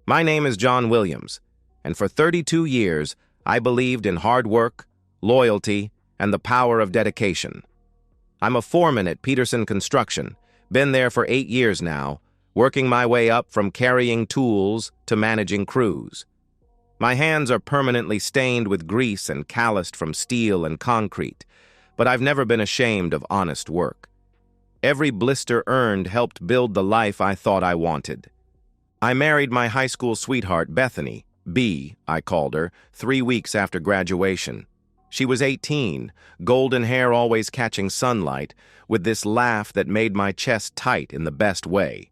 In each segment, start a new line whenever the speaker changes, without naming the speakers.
My name is John Williams, and for 32 years, I believed in hard work, loyalty, and the power of dedication. I'm a foreman at Peterson Construction, been there for 8 years now, working my way up from carrying tools to managing crews. My hands are permanently stained with grease and calloused from steel and concrete, but I've never been ashamed of honest work. Every blister earned helped build the life I thought I wanted. I married my high school sweetheart, Bethany, B, I called her, 3 weeks after graduation. She was 18, golden hair always catching sunlight, with this laugh that made my chest tight in the best way.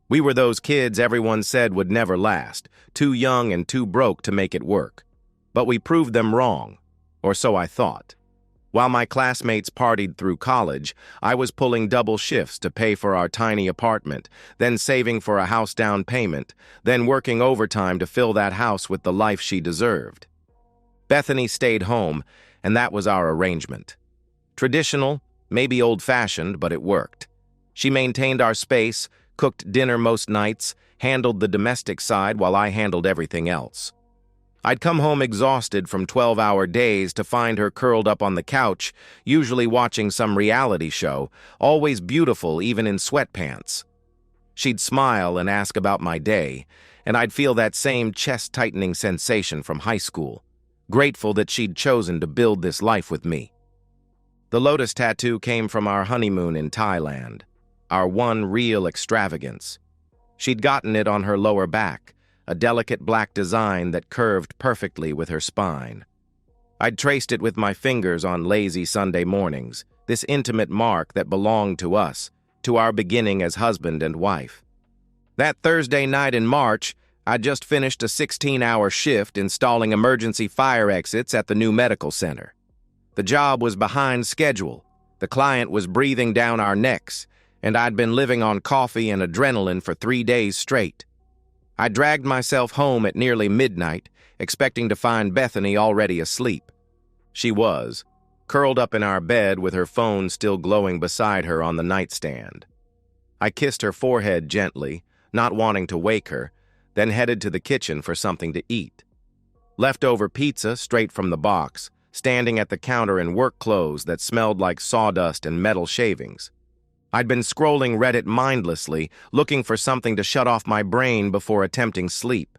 We were those kids everyone said would never last, too young and too broke to make it work. But we proved them wrong, or so I thought. While my classmates partied through college, I was pulling double shifts to pay for our tiny apartment, then saving for a house down payment, then working overtime to fill that house with the life she deserved. Bethany stayed home, and that was our arrangement. Traditional, maybe old-fashioned, but it worked. She maintained our space, cooked dinner most nights, handled the domestic side while I handled everything else. I'd come home exhausted from 12-hour days to find her curled up on the couch, usually watching some reality show, always beautiful even in sweatpants. She'd smile and ask about my day, and I'd feel that same chest-tightening sensation from high school, grateful that she'd chosen to build this life with me. The lotus tattoo came from our honeymoon in Thailand, our one real extravagance. She'd gotten it on her lower back, a delicate black design that curved perfectly with her spine. I'd traced it with my fingers on lazy Sunday mornings, this intimate mark that belonged to us, to our beginning as husband and wife. That Thursday night in March, I'd just finished a 16-hour shift installing emergency fire exits at the new medical center. The job was behind schedule, the client was breathing down our necks, and I'd been living on coffee and adrenaline for 3 days straight. I dragged myself home at nearly midnight, expecting to find Bethany already asleep. She was, curled up in our bed with her phone still glowing beside her on the nightstand. I kissed her forehead gently, not wanting to wake her, then headed to the kitchen for something to eat. Leftover pizza straight from the box, standing at the counter in work clothes that smelled like sawdust and metal shavings. I'd been scrolling Reddit mindlessly, looking for something to shut off my brain before attempting sleep.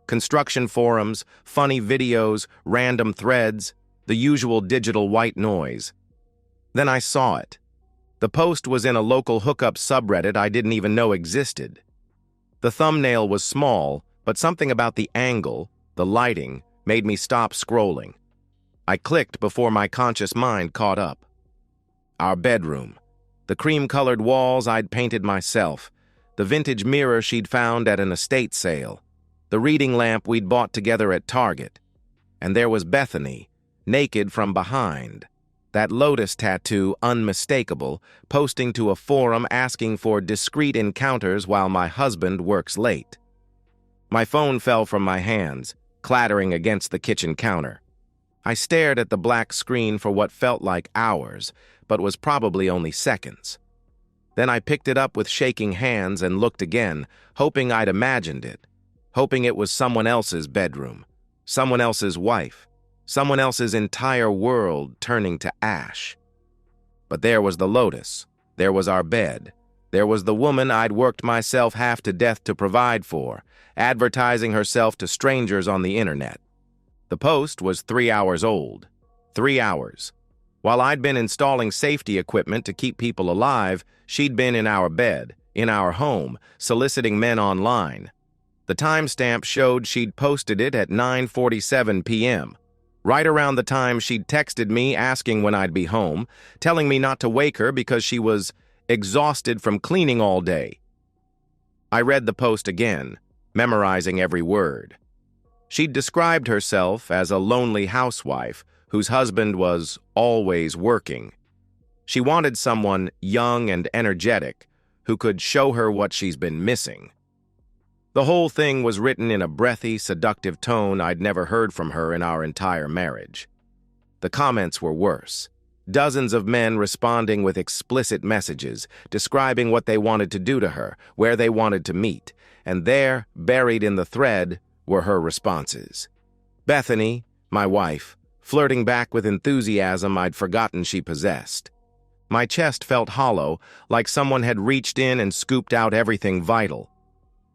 Construction forums, funny videos, random threads, the usual digital white noise. Then I saw it. The post was in a local hookup subreddit I didn't even know existed. The thumbnail was small, but something about the angle, the lighting, made me stop scrolling. I clicked before my conscious mind caught up. Our bedroom. The cream-colored walls I'd painted myself, the vintage mirror she'd found at an estate sale, the reading lamp we'd bought together at Target. And there was Bethany, naked from behind, that lotus tattoo unmistakable, posting to a forum asking for discreet encounters while my husband works late. My phone fell from my hands, clattering against the kitchen counter. I stared at the black screen for what felt like hours, but was probably only seconds. Then I picked it up with shaking hands and looked again, hoping I'd imagined it, hoping it was someone else's bedroom, someone else's wife, someone else's entire world turning to ash. But there was the lotus, there was our bed, there was the woman I'd worked myself half to death to provide for, advertising herself to strangers on the internet. The post was 3 hours old. 3 hours. While I'd been installing safety equipment to keep people alive, she'd been in our bed, in our home, soliciting men online. The timestamp showed she'd posted it at 9:47 p.m., right around the time she'd texted me asking when I'd be home, telling me not to wake her because she was exhausted from cleaning all day. I read the post again, memorizing every word. She'd described herself as a lonely housewife whose husband was always working. She wanted someone young and energetic who could show her what she's been missing. The whole thing was written in a breathy, seductive tone I'd never heard from her in our entire marriage. The comments were worse. Dozens of men responding with explicit messages, describing what they wanted to do to her, where they wanted to meet, and there, buried in the thread, were her responses. Bethany, my wife, flirting back with enthusiasm I'd forgotten she possessed. My chest felt hollow, like someone had reached in and scooped out everything vital.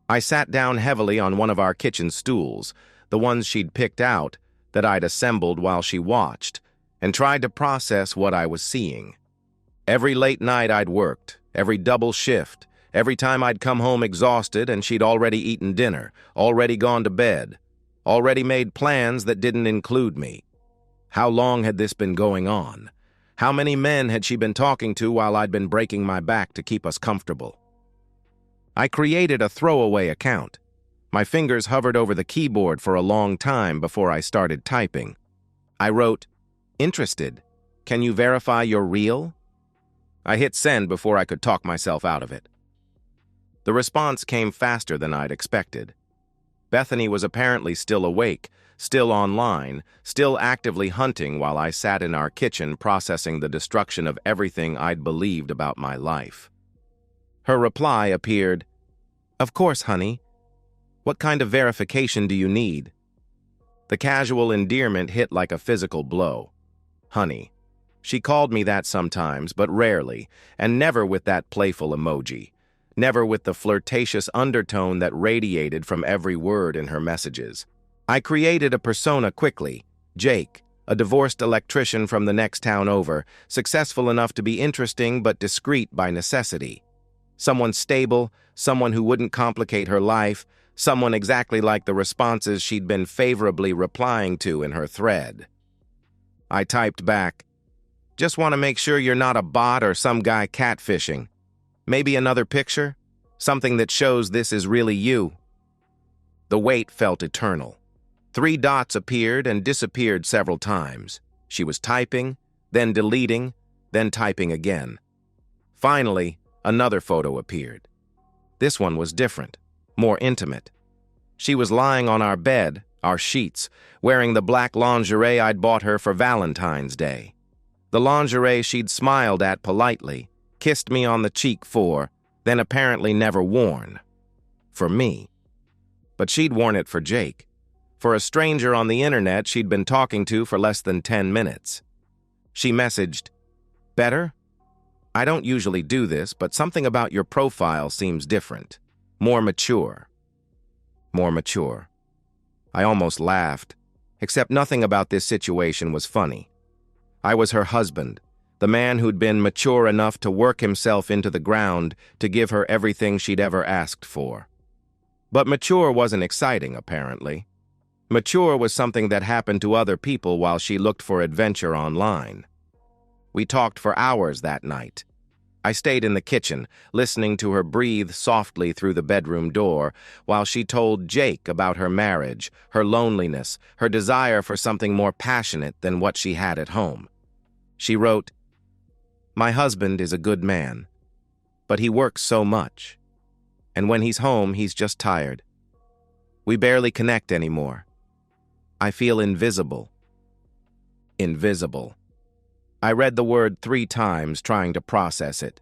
I sat down heavily on one of our kitchen stools, the ones she'd picked out, that I'd assembled while she watched, and tried to process what I was seeing. Every late night I'd worked, every double shift, every time I'd come home exhausted and she'd already eaten dinner, already gone to bed, already made plans that didn't include me. How long had this been going on? How many men had she been talking to while I'd been breaking my back to keep us comfortable? I created a throwaway account. My fingers hovered over the keyboard for a long time before I started typing. I wrote, "Interested. Can you verify you're real?" I hit send before I could talk myself out of it. The response came faster than I'd expected. Bethany was apparently still awake, still online, still actively hunting while I sat in our kitchen processing the destruction of everything I'd believed about my life. Her reply appeared, "Of course, honey. What kind of verification do you need?" The casual endearment hit like a physical blow. Honey. She called me that sometimes, but rarely, and never with that playful emoji, never with the flirtatious undertone that radiated from every word in her messages. I created a persona quickly, Jake, a divorced electrician from the next town over, successful enough to be interesting but discreet by necessity. Someone stable, someone who wouldn't complicate her life, someone exactly like the responses she'd been favorably replying to in her thread. I typed back, "Just want to make sure you're not a bot or some guy catfishing. Maybe another picture? Something that shows this is really you." The wait felt eternal. 3 dots appeared and disappeared several times. She was typing, then deleting, then typing again. Finally, another photo appeared. This one was different, more intimate. She was lying on our bed, our sheets, wearing the black lingerie I'd bought her for Valentine's Day. The lingerie she'd smiled at politely, kissed me on the cheek for, then apparently never worn. For me. But she'd worn it for Jake. For a stranger on the internet she'd been talking to for less than 10 minutes. She messaged, "Better? I don't usually do this, but something about your profile seems different. More mature." More mature. I almost laughed, except nothing about this situation was funny. I was her husband, the man who'd been mature enough to work himself into the ground to give her everything she'd ever asked for. But mature wasn't exciting, apparently. Mature was something that happened to other people while she looked for adventure online. We talked for hours that night. I stayed in the kitchen, listening to her breathe softly through the bedroom door, while she told Jake about her marriage, her loneliness, her desire for something more passionate than what she had at home. She wrote, "My husband is a good man, but he works so much. And when he's home, he's just tired. We barely connect anymore. I feel invisible." Invisible. I read the word 3 times, trying to process it.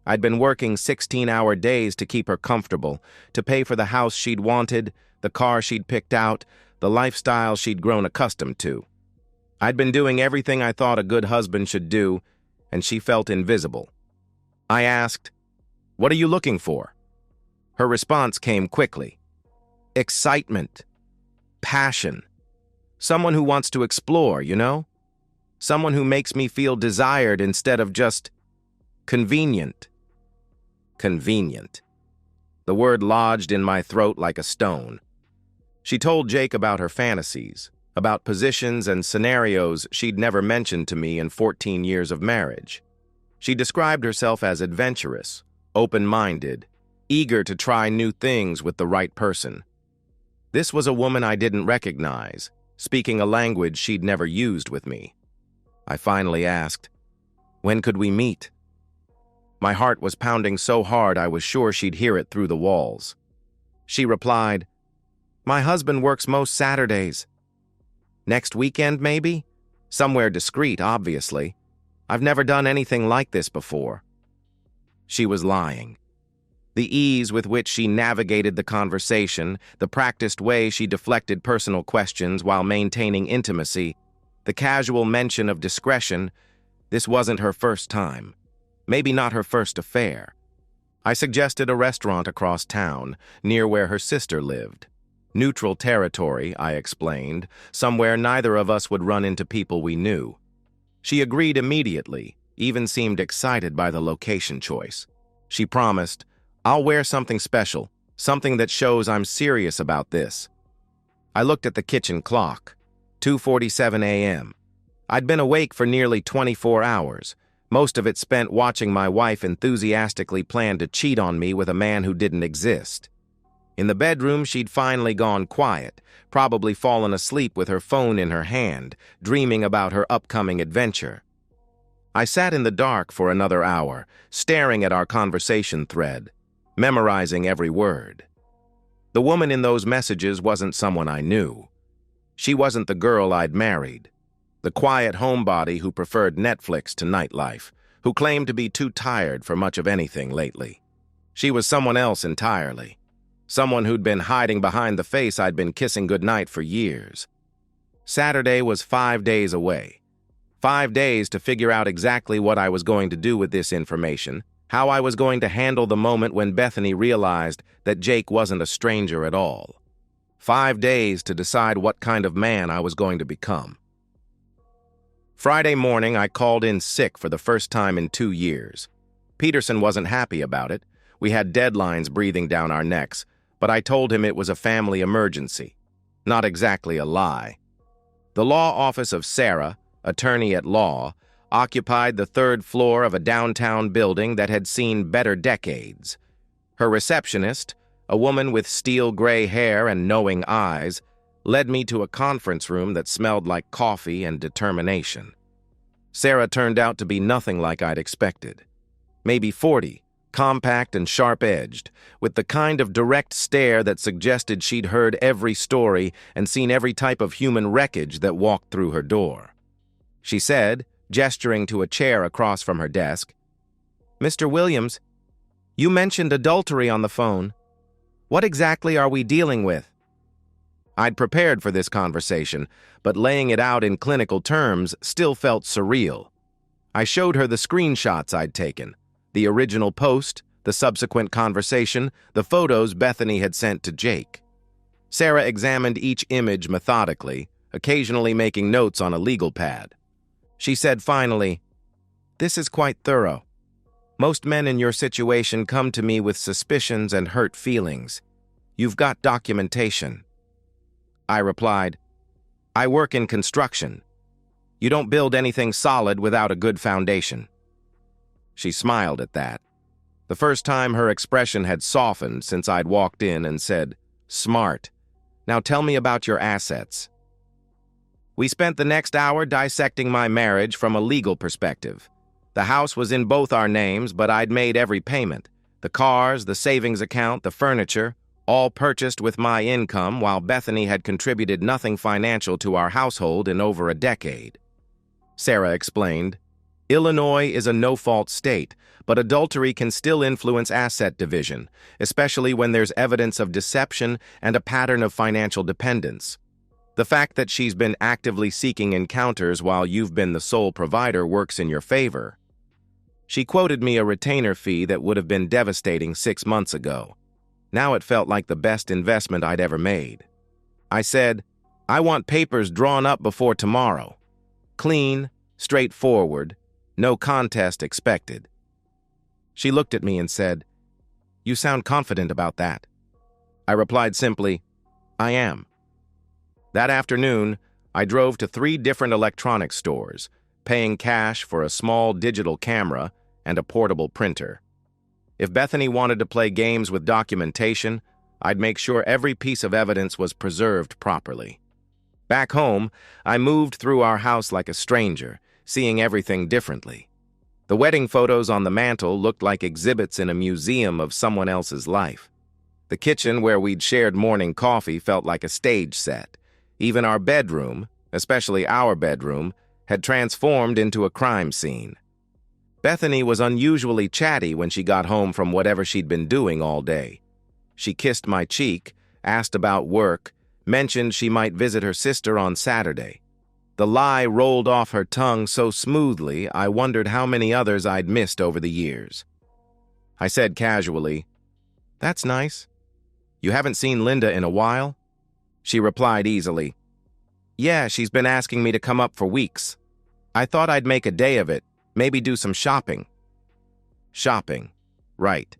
I'd been working 16-hour days to keep her comfortable, to pay for the house she'd wanted, the car she'd picked out, the lifestyle she'd grown accustomed to. I'd been doing everything I thought a good husband should do, and she felt invisible. I asked, "What are you looking for?" Her response came quickly. "Excitement. Passion. Someone who wants to explore, you know? Someone who makes me feel desired instead of just convenient." Convenient. The word lodged in my throat like a stone. She told Jake about her fantasies, about positions and scenarios she'd never mentioned to me in 14 years of marriage. She described herself as adventurous, open-minded, eager to try new things with the right person. This was a woman I didn't recognize, speaking a language she'd never used with me. I finally asked, "When could we meet?" My heart was pounding so hard I was sure she'd hear it through the walls. She replied, "My husband works most Saturdays. Next weekend, maybe? Somewhere discreet, obviously. I've never done anything like this before." She was lying. The ease with which she navigated the conversation, the practiced way she deflected personal questions while maintaining intimacy, the casual mention of discretion. This wasn't her first time. Maybe not her first affair. I suggested a restaurant across town, near where her sister lived. Neutral territory, I explained, somewhere neither of us would run into people we knew. She agreed immediately, even seemed excited by the location choice. She promised, "I'll wear something special, something that shows I'm serious about this." I looked at the kitchen clock. 2:47 a.m. I'd been awake for nearly 24 hours, most of it spent watching my wife enthusiastically plan to cheat on me with a man who didn't exist. In the bedroom, she'd finally gone quiet, probably fallen asleep with her phone in her hand, dreaming about her upcoming adventure. I sat in the dark for another hour, staring at our conversation thread, memorizing every word. The woman in those messages wasn't someone I knew. She wasn't the girl I'd married. The quiet homebody who preferred Netflix to nightlife, who claimed to be too tired for much of anything lately. She was someone else entirely. Someone who'd been hiding behind the face I'd been kissing goodnight for years. Saturday was 5 days away. 5 days to figure out exactly what I was going to do with this information, how I was going to handle the moment when Bethany realized that Jake wasn't a stranger at all. 5 days to decide what kind of man I was going to become. Friday morning, I called in sick for the first time in 2 years. Peterson wasn't happy about it. We had deadlines breathing down our necks, but I told him it was a family emergency. Not exactly a lie. The law office of Sarah, attorney at law, occupied the 3rd floor of a downtown building that had seen better decades. Her receptionist, a woman with steel gray hair and knowing eyes, led me to a conference room that smelled like coffee and determination. Sarah turned out to be nothing like I'd expected. Maybe 40, compact and sharp-edged, with the kind of direct stare that suggested she'd heard every story and seen every type of human wreckage that walked through her door. She said, gesturing to a chair across from her desk, "Mr. Williams, you mentioned adultery on the phone. What exactly are we dealing with?" I'd prepared for this conversation, but laying it out in clinical terms still felt surreal. I showed her the screenshots I'd taken, the original post, the subsequent conversation, the photos Bethany had sent to Jake. Sarah examined each image methodically, occasionally making notes on a legal pad. She said finally, "This is quite thorough. Most men in your situation come to me with suspicions and hurt feelings. You've got documentation." I replied, "I work in construction. You don't build anything solid without a good foundation." She smiled at that. The first time her expression had softened since I'd walked in and said, "Smart. Now tell me about your assets." We spent the next hour dissecting my marriage from a legal perspective. The house was in both our names, but I'd made every payment. The cars, the savings account, the furniture, all purchased with my income, while Bethany had contributed nothing financial to our household in over a decade. Sarah explained, "Illinois is a no-fault state, but adultery can still influence asset division, especially when there's evidence of deception and a pattern of financial dependence. The fact that she's been actively seeking encounters while you've been the sole provider works in your favor." She quoted me a retainer fee that would have been devastating 6 months ago. Now it felt like the best investment I'd ever made. I said, "I want papers drawn up before tomorrow. Clean, straightforward, no contest expected." She looked at me and said, "You sound confident about that." I replied simply, "I am." That afternoon, I drove to 3 different electronics stores, paying cash for a small digital camera and a portable printer. If Bethany wanted to play games with documentation, I'd make sure every piece of evidence was preserved properly. Back home, I moved through our house like a stranger, seeing everything differently. The wedding photos on the mantle looked like exhibits in a museum of someone else's life. The kitchen where we'd shared morning coffee felt like a stage set. Even our bedroom, especially our bedroom, had transformed into a crime scene. Bethany was unusually chatty when she got home from whatever she'd been doing all day. She kissed my cheek, asked about work, mentioned she might visit her sister on Saturday. The lie rolled off her tongue so smoothly, I wondered how many others I'd missed over the years. I said casually, "That's nice. You haven't seen Linda in a while?" She replied easily, "Yeah, she's been asking me to come up for weeks. I thought I'd make a day of it, maybe do some shopping." Shopping. Right.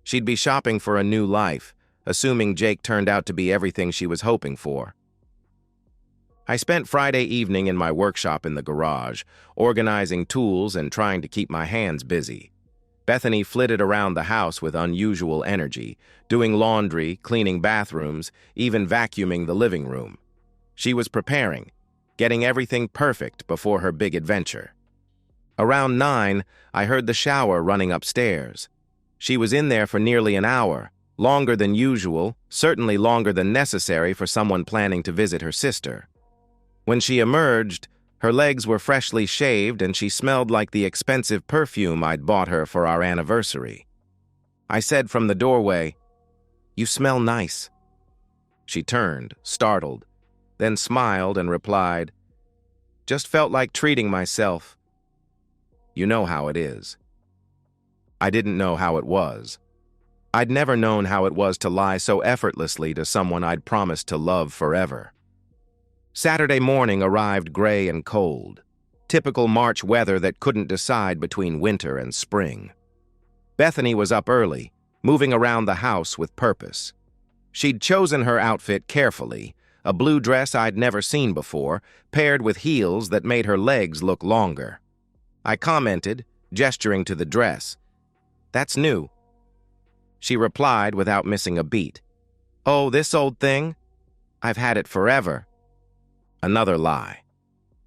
She'd be shopping for a new life, assuming Jake turned out to be everything she was hoping for. I spent Friday evening in my workshop in the garage, organizing tools and trying to keep my hands busy. Bethany flitted around the house with unusual energy, doing laundry, cleaning bathrooms, even vacuuming the living room. She was preparing, getting everything perfect before her big adventure. Around 9, I heard the shower running upstairs. She was in there for nearly an hour, longer than usual, certainly longer than necessary for someone planning to visit her sister. When she emerged, her legs were freshly shaved and she smelled like the expensive perfume I'd bought her for our anniversary. I said from the doorway, "You smell nice." She turned, startled, then smiled and replied, "Just felt like treating myself. You know how it is." I didn't know how it was. I'd never known how it was to lie so effortlessly to someone I'd promised to love forever. Saturday morning arrived gray and cold, typical March weather that couldn't decide between winter and spring. Bethany was up early, moving around the house with purpose. She'd chosen her outfit carefully, a blue dress I'd never seen before, paired with heels that made her legs look longer. I commented, gesturing to the dress, "That's new." She replied without missing a beat, "Oh, this old thing? I've had it forever." Another lie.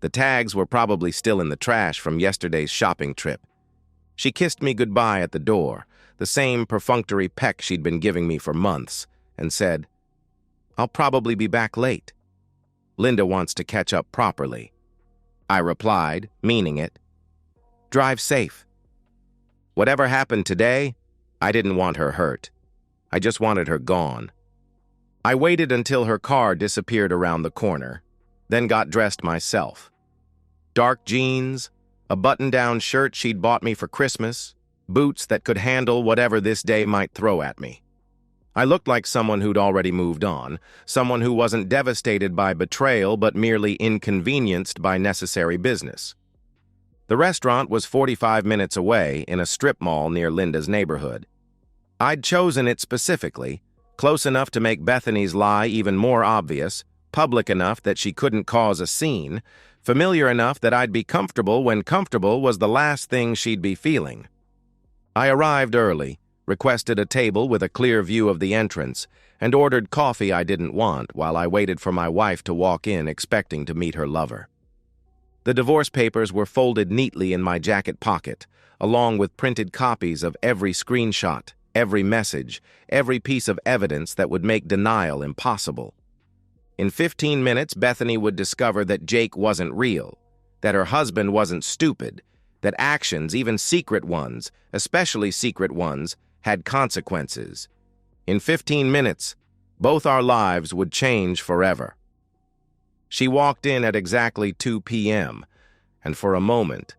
The tags were probably still in the trash from yesterday's shopping trip. She kissed me goodbye at the door, the same perfunctory peck she'd been giving me for months, and said, "I'll probably be back late. Linda wants to catch up properly." I replied, meaning it, "Drive safe." Whatever happened today, I didn't want her hurt. I just wanted her gone. I waited until her car disappeared around the corner, then got dressed myself. Dark jeans, a button-down shirt she'd bought me for Christmas, boots that could handle whatever this day might throw at me. I looked like someone who'd already moved on, someone who wasn't devastated by betrayal but merely inconvenienced by necessary business. The restaurant was 45 minutes away in a strip mall near Linda's neighborhood. I'd chosen it specifically, close enough to make Bethany's lie even more obvious, public enough that she couldn't cause a scene, familiar enough that I'd be comfortable when comfortable was the last thing she'd be feeling. I arrived early, requested a table with a clear view of the entrance, and ordered coffee I didn't want while I waited for my wife to walk in expecting to meet her lover. The divorce papers were folded neatly in my jacket pocket, along with printed copies of every screenshot, every message, every piece of evidence that would make denial impossible. In 15 minutes, Bethany would discover that Jake wasn't real, that her husband wasn't stupid, that actions, even secret ones, especially secret ones, had consequences. In 15 minutes, both our lives would change forever. She walked in at exactly 2 p.m., and for a moment,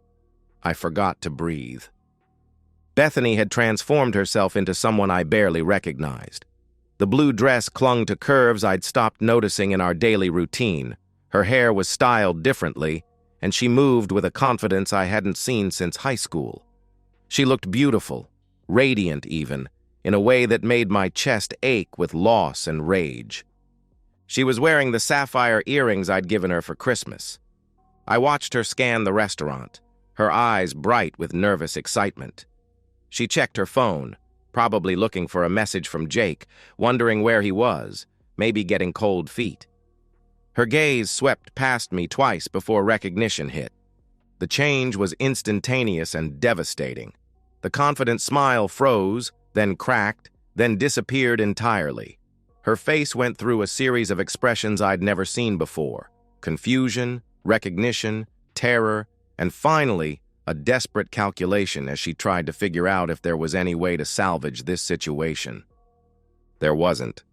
I forgot to breathe. Bethany had transformed herself into someone I barely recognized. The blue dress clung to curves I'd stopped noticing in our daily routine. Her hair was styled differently, and she moved with a confidence I hadn't seen since high school. She looked beautiful, radiant even, in a way that made my chest ache with loss and rage. She was wearing the sapphire earrings I'd given her for Christmas. I watched her scan the restaurant, her eyes bright with nervous excitement. She checked her phone, probably looking for a message from Jake, wondering where he was, maybe getting cold feet. Her gaze swept past me twice before recognition hit. The change was instantaneous and devastating. The confident smile froze, then cracked, then disappeared entirely. Her face went through a series of expressions I'd never seen before: confusion, recognition, terror, and finally, a desperate calculation as she tried to figure out if there was any way to salvage this situation. There wasn't.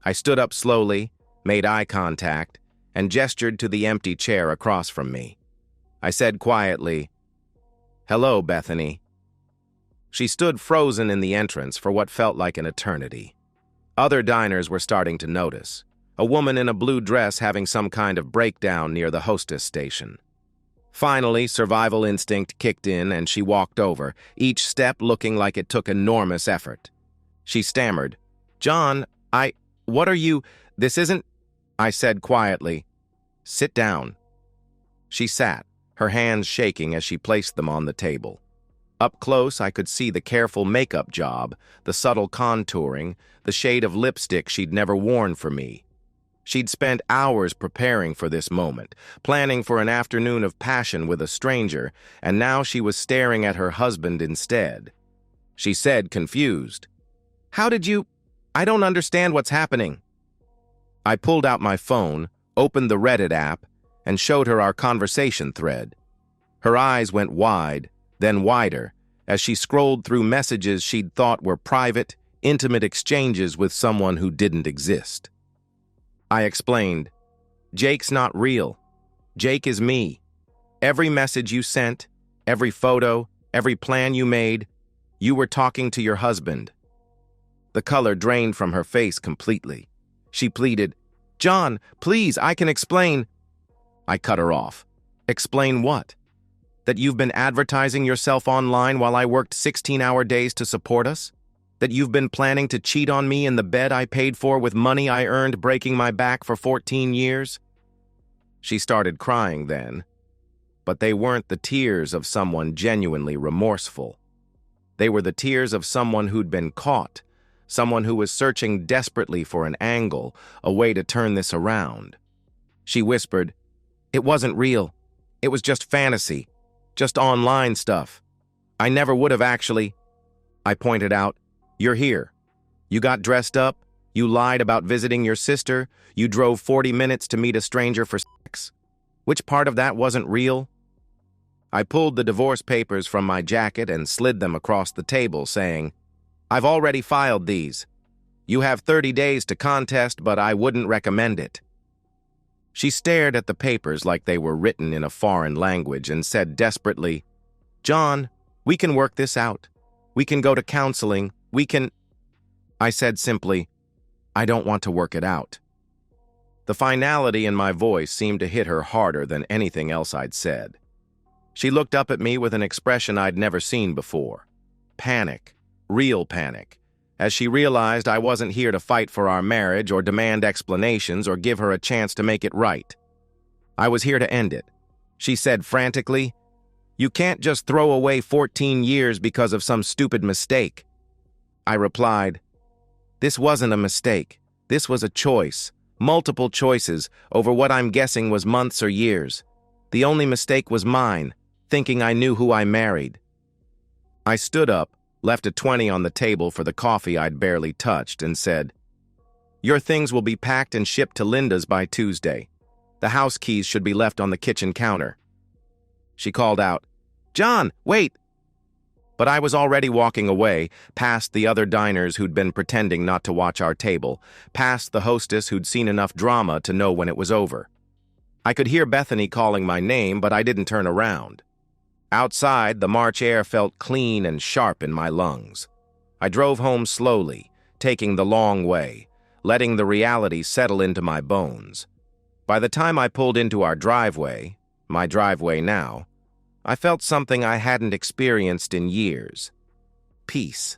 I stood up slowly, made eye contact, and gestured to the empty chair across from me. I said quietly, "Hello, Bethany." She stood frozen in the entrance for what felt like an eternity. Other diners were starting to notice. A woman in a blue dress having some kind of breakdown near the hostess station. Finally, survival instinct kicked in and she walked over, each step looking like it took enormous effort. She stammered, "John, what are you, this isn't—" I said quietly, "Sit down." She sat, her hands shaking as she placed them on the table. Up close, I could see the careful makeup job, the subtle contouring, the shade of lipstick she'd never worn for me. She'd spent hours preparing for this moment, planning for an afternoon of passion with a stranger, and now she was staring at her husband instead. She said, confused, "How did you— I don't understand what's happening." I pulled out my phone, opened the Reddit app, and showed her our conversation thread. Her eyes went wide, then wider, as she scrolled through messages she'd thought were private, intimate exchanges with someone who didn't exist. I explained, "Jake's not real. Jake is me. Every message you sent, every photo, every plan you made, you were talking to your husband." The color drained from her face completely. She pleaded, "John, please, I can explain." I cut her off. "Explain what? That you've been advertising yourself online while I worked 16-hour days to support us? That you've been planning to cheat on me in the bed I paid for with money I earned breaking my back for 14 years? She started crying then, but they weren't the tears of someone genuinely remorseful. They were the tears of someone who'd been caught, someone who was searching desperately for an angle, a way to turn this around. She whispered, "It wasn't real. It was just fantasy, just online stuff. I never would have actually—" I pointed out, "You're here. You got dressed up, you lied about visiting your sister, you drove 40 minutes to meet a stranger for sex. Which part of that wasn't real?" I pulled the divorce papers from my jacket and slid them across the table, saying, "I've already filed these. You have 30 days to contest, but I wouldn't recommend it." She stared at the papers like they were written in a foreign language and said desperately, "John, we can work this out. We can go to counseling. We can—" I said simply, "I don't want to work it out." The finality in my voice seemed to hit her harder than anything else I'd said. She looked up at me with an expression I'd never seen before. Panic, real panic, as she realized I wasn't here to fight for our marriage or demand explanations or give her a chance to make it right. I was here to end it. She said frantically, "You can't just throw away 14 years because of some stupid mistake." I replied, "This wasn't a mistake. This was a choice, multiple choices over what I'm guessing was months or years. The only mistake was mine, thinking I knew who I married." I stood up, left a 20 on the table for the coffee I'd barely touched, and said, "Your things will be packed and shipped to Linda's by Tuesday. The house keys should be left on the kitchen counter." She called out, "John, wait!" But I was already walking away, past the other diners who'd been pretending not to watch our table, past the hostess who'd seen enough drama to know when it was over. I could hear Bethany calling my name, but I didn't turn around. Outside, the March air felt clean and sharp in my lungs. I drove home slowly, taking the long way, letting the reality settle into my bones. By the time I pulled into our driveway, my driveway now, I felt something I hadn't experienced in years. Peace.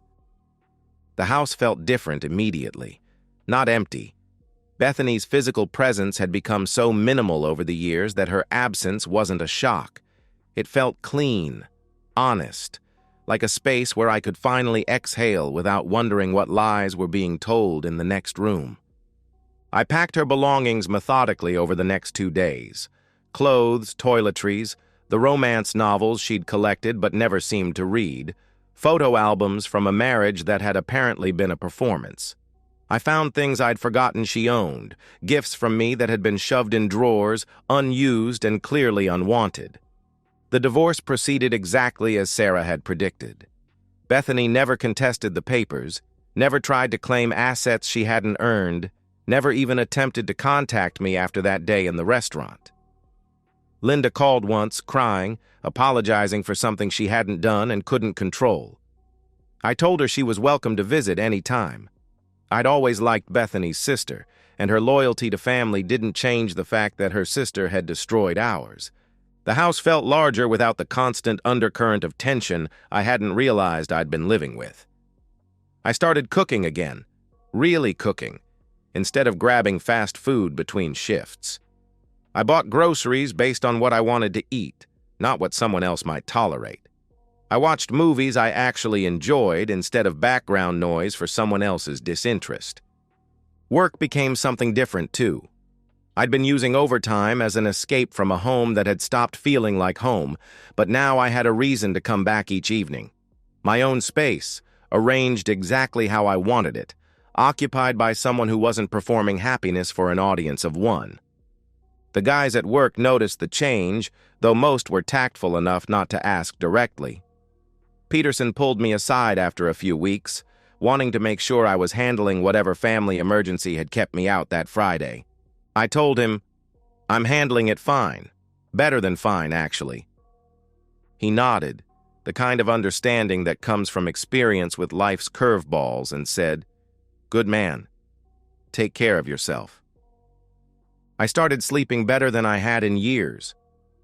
The house felt different immediately, not empty. Bethany's physical presence had become so minimal over the years that her absence wasn't a shock. It felt clean, honest, like a space where I could finally exhale without wondering what lies were being told in the next room. I packed her belongings methodically over the next 2 days. Clothes, toiletries, the romance novels she'd collected but never seemed to read, photo albums from a marriage that had apparently been a performance. I found things I'd forgotten she owned, gifts from me that had been shoved in drawers, unused and clearly unwanted. The divorce proceeded exactly as Sarah had predicted. Bethany never contested the papers, never tried to claim assets she hadn't earned, never even attempted to contact me after that day in the restaurant. Linda called once, crying, apologizing for something she hadn't done and couldn't control. I told her she was welcome to visit any time. I'd always liked Bethany's sister, and her loyalty to family didn't change the fact that her sister had destroyed ours. The house felt larger without the constant undercurrent of tension I hadn't realized I'd been living with. I started cooking again, really cooking, instead of grabbing fast food between shifts. I bought groceries based on what I wanted to eat, not what someone else might tolerate. I watched movies I actually enjoyed instead of background noise for someone else's disinterest. Work became something different, too. I'd been using overtime as an escape from a home that had stopped feeling like home, but now I had a reason to come back each evening. My own space, arranged exactly how I wanted it, occupied by someone who wasn't performing happiness for an audience of one. The guys at work noticed the change, though most were tactful enough not to ask directly. Peterson pulled me aside after a few weeks, wanting to make sure I was handling whatever family emergency had kept me out that Friday. I told him, "I'm handling it fine. Better than fine, actually." He nodded, the kind of understanding that comes from experience with life's curveballs, and said, "Good man. Take care of yourself." I started sleeping better than I had in years.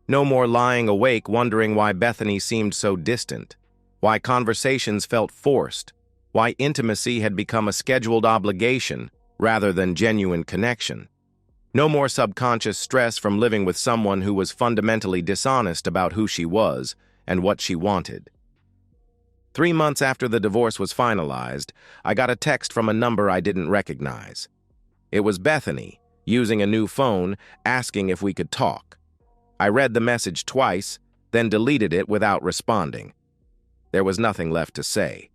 No more lying awake wondering why Bethany seemed so distant, why conversations felt forced, why intimacy had become a scheduled obligation rather than genuine connection. No more subconscious stress from living with someone who was fundamentally dishonest about who she was and what she wanted. 3 months after the divorce was finalized, I got a text from a number I didn't recognize. It was Bethany, using a new phone, asking if we could talk. I read the message twice, then deleted it without responding. There was nothing left to say.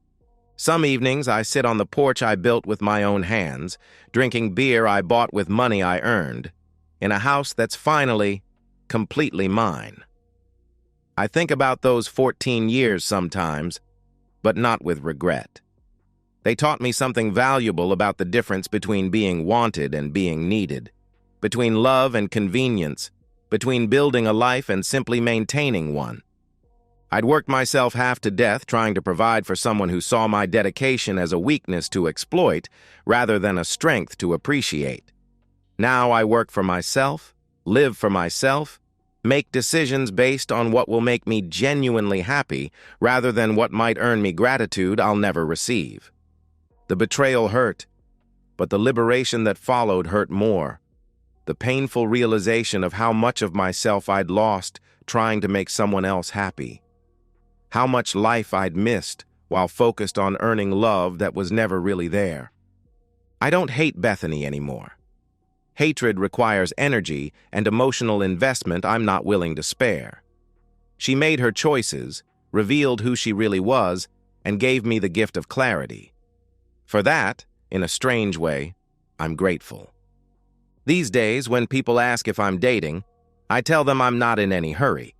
Some evenings I sit on the porch I built with my own hands, drinking beer I bought with money I earned, in a house that's finally, completely mine. I think about those 14 years sometimes, but not with regret. They taught me something valuable about the difference between being wanted and being needed, between love and convenience, between building a life and simply maintaining one. I'd worked myself half to death trying to provide for someone who saw my dedication as a weakness to exploit rather than a strength to appreciate. Now I work for myself, live for myself, make decisions based on what will make me genuinely happy rather than what might earn me gratitude I'll never receive. The betrayal hurt, but the liberation that followed hurt more. The painful realization of how much of myself I'd lost trying to make someone else happy. How much life I'd missed while focused on earning love that was never really there. I don't hate Bethany anymore. Hatred requires energy and emotional investment I'm not willing to spare. She made her choices, revealed who she really was, and gave me the gift of clarity. For that, in a strange way, I'm grateful. These days, when people ask if I'm dating, I tell them I'm not in any hurry.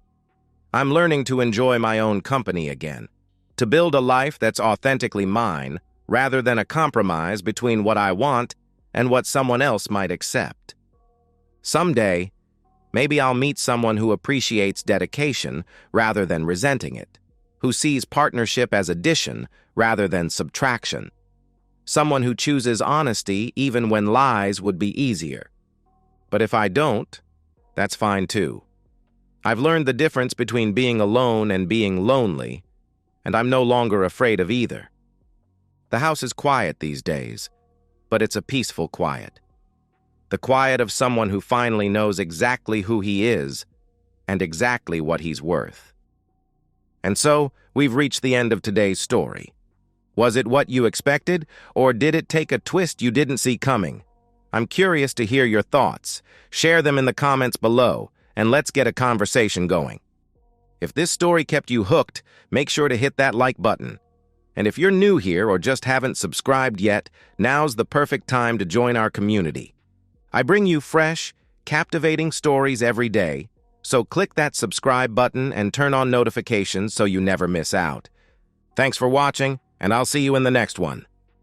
I'm learning to enjoy my own company again, to build a life that's authentically mine rather than a compromise between what I want and what someone else might accept. Someday, maybe I'll meet someone who appreciates dedication rather than resenting it, who sees partnership as addition rather than subtraction, someone who chooses honesty even when lies would be easier. But if I don't, that's fine too. I've learned the difference between being alone and being lonely, and I'm no longer afraid of either. The house is quiet these days, but it's a peaceful quiet. The quiet of someone who finally knows exactly who he is and exactly what he's worth. And so, we've reached the end of today's story. Was it what you expected, or did it take a twist you didn't see coming? I'm curious to hear your thoughts. Share them in the comments below, and let's get a conversation going. If this story kept you hooked, make sure to hit that like button. And if you're new here or just haven't subscribed yet, now's the perfect time to join our community. I bring you fresh, captivating stories every day, So click that subscribe button and turn on notifications so you never miss out. Thanks for watching, and I'll see you in the next one.